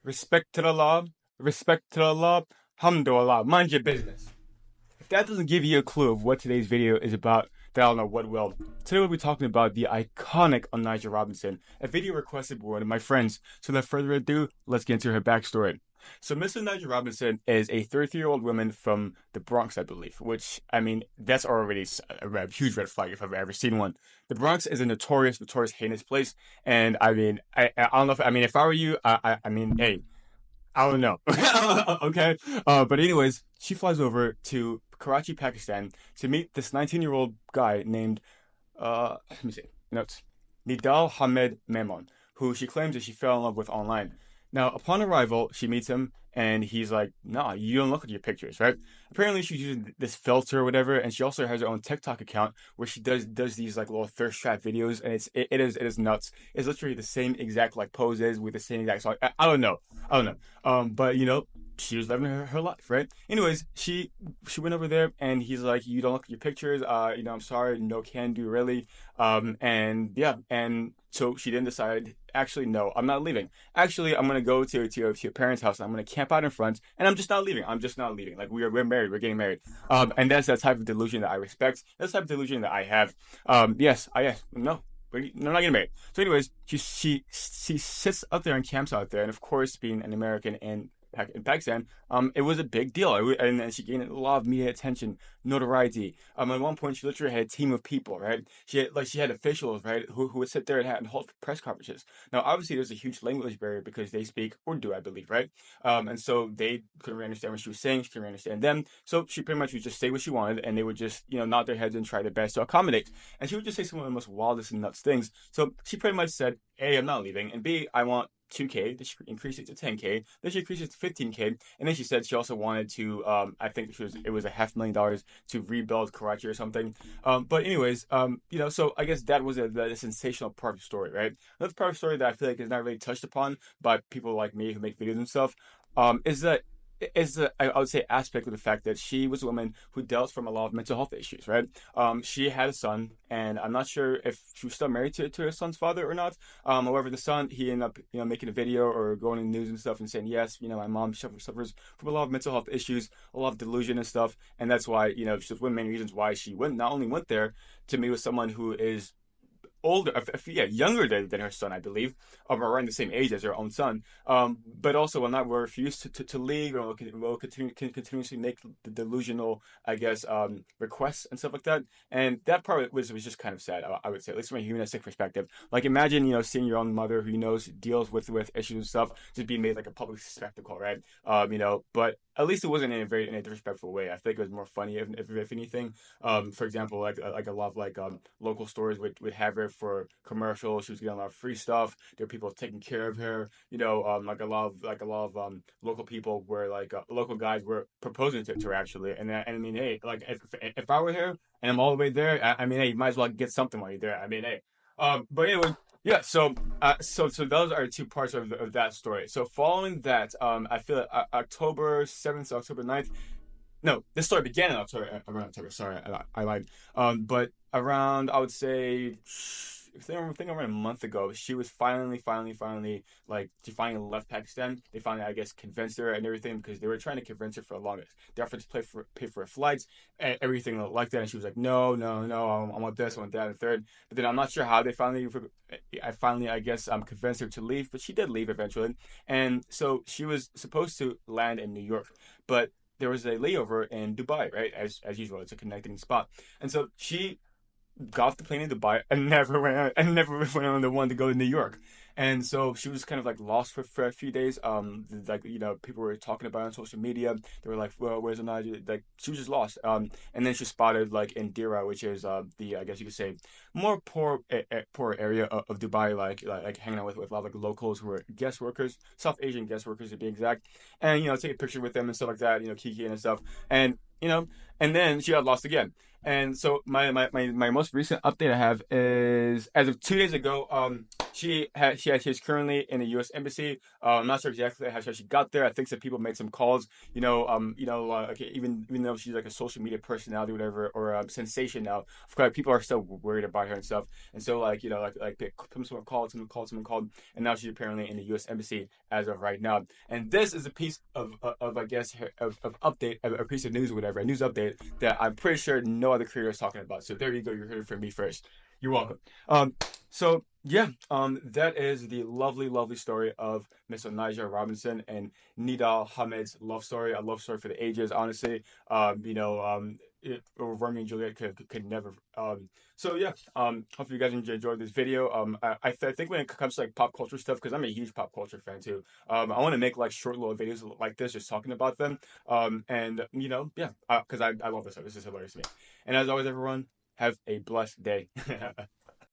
Respect to the law. Respect to the law. Alhamdulillah. Mind your business. If that doesn't give you a clue of what today's video is about, then I don't know what will. Today we'll be talking about the iconic Onijah Robinson, a video requested by one of my friends. So without further ado, let's get into her backstory. So Miss Onijah Robinson is a 33-year-old woman from the Bronx, I believe, which, I mean, that's already a huge red flag if I've ever seen one. The Bronx is a notorious, heinous place. And I mean, I don't know if, I mean, if I were you, I mean, hey, I don't know. Okay. But anyways, she flies over to Karachi, Pakistan to meet this 19-year-old guy named let me see. Notes. Nidal Hamed Memon, who she claims that she fell in love with online. Now, upon arrival, she meets him and he's like, "Nah, you don't look like your pictures, right?" Apparently, she's using this filter or whatever, and she also has her own TikTok account where she does these like little thirst trap videos, and it is nuts. It's literally the same exact like poses with the same exact song. I don't know, I don't know. But she was living her life, right? Anyways, she went over there, and he's like, "You don't look at your pictures. I'm sorry, no can do really." And yeah, and so she then decided, actually, no, I'm not leaving. Actually, I'm gonna go to your parents' house, and I'm gonna camp out in front, and I'm just not leaving. I'm just not leaving. Like we're married, we're getting married. And that's that type of delusion that I respect. That's the type of delusion that I have. Yes, no. No, not getting married. So, anyways, she sits out there and camps out there, and of course, being an American in Pakistan, it was a big deal, and then she gained a lot of media attention, notoriety. At one point, she literally had a team of people, right? She had officials, right, who would sit there and hold press conferences. Now, obviously, there's a huge language barrier because they speak Urdu, I believe, right? And so they couldn't really understand what she was saying. She couldn't really understand them. So she pretty much would just say what she wanted, and they would just, nod their heads and try their best to accommodate. And she would just say some of the most wildest and nuts things. So she pretty much said, A, I'm not leaving, and B, I want 2K. Then she increased it to 10K. Then she increased it to 15K. And then she said she also wanted to, I think it was $500,000 to rebuild Karachi or something. But anyways, so I guess that was the sensational part of the story, right? Another part of the story that I feel like is not really touched upon by people like me who make videos and stuff, is that is the I would say aspect of the fact that she was a woman who dealt from a lot of mental health issues, right? She had a son, and I'm not sure if she was still married to her son's father or not. However, the son, he ended up making a video or going in the news and stuff and saying, yes, my mom suffers from a lot of mental health issues, a lot of delusion and stuff, and that's why she's one of the main reasons why she went not only went there to meet with someone who is older, yeah, younger than her son, I believe, around the same age as her own son. But also will not refuse to leave, and will continuously make the delusional, I guess, requests and stuff like that. And that part was just kind of sad, I would say, at least from a humanistic perspective. Like imagine, seeing your own mother who deals with issues and stuff just being made like a public spectacle, right? But at least it wasn't in a disrespectful way. I think it was more funny, if anything. For example, like a lot of local stores would have her for commercials. She was getting a lot of free stuff. There were people taking care of her. Like a lot of local people were local guys were proposing to her actually. And I mean, hey, like if I were here and I'm all the way there, I mean, hey, you might as well get something while you're there. I mean, hey. But anyway, yeah. So those are two parts of that story. So following that, I feel like October 7th to October 9th. No, this story began in October. Around October. Sorry, I lied. But around, I would say, I think around a month ago, she was finally, like, she finally left Pakistan. They finally, I guess, convinced her and everything because they were trying to convince her for the longest. They offered to pay for her flights and everything like that, and she was like, no, no, no, I want this, I want that, and third. But then I'm not sure how I guess, convinced her to leave, but she did leave eventually, and so she was supposed to land in New York, but there was a layover in Dubai, right? As usual, it's a connecting spot, and so she got off the plane in Dubai and never went on the one to go to New York. And so she was kind of like lost for a few days. Like people were talking about it on social media. They were like, "Well, where's Anaja?" Like she was just lost. And then she spotted like in Dira, which is the I guess you could say more poor area of Dubai, like hanging out with a lot of like locals who were guest workers, South Asian guest workers to be exact. And take a picture with them and stuff like that. Kiki and stuff. And you know, and then she got lost again. And so my most recent update I have is as of 2 days ago. She's currently in the U.S. embassy. I'm not sure exactly how she got there. I think some people made some calls. Okay, even though she's like a social media personality, whatever, or sensation now, of course, people are still worried about her and stuff. And so someone called, and now she's apparently in the U.S. embassy as of right now. And this is a piece of I guess of update, a piece of news, or whatever, a news update that I'm pretty sure no other creator is talking about. So there you go. You heard it from me first. You're welcome. So yeah, that is the lovely, lovely story of Miss Onijah Robinson and Nidal Hamed's love story. A love story for the ages, honestly. Romeo and Juliet could never. So yeah, hopefully you guys enjoyed this video. I think when it comes to like pop culture stuff, because I'm a huge pop culture fan too. I want to make like short little videos like this, just talking about them. And yeah, because I love this stuff. This is hilarious to me. And as always, everyone, have a blessed day.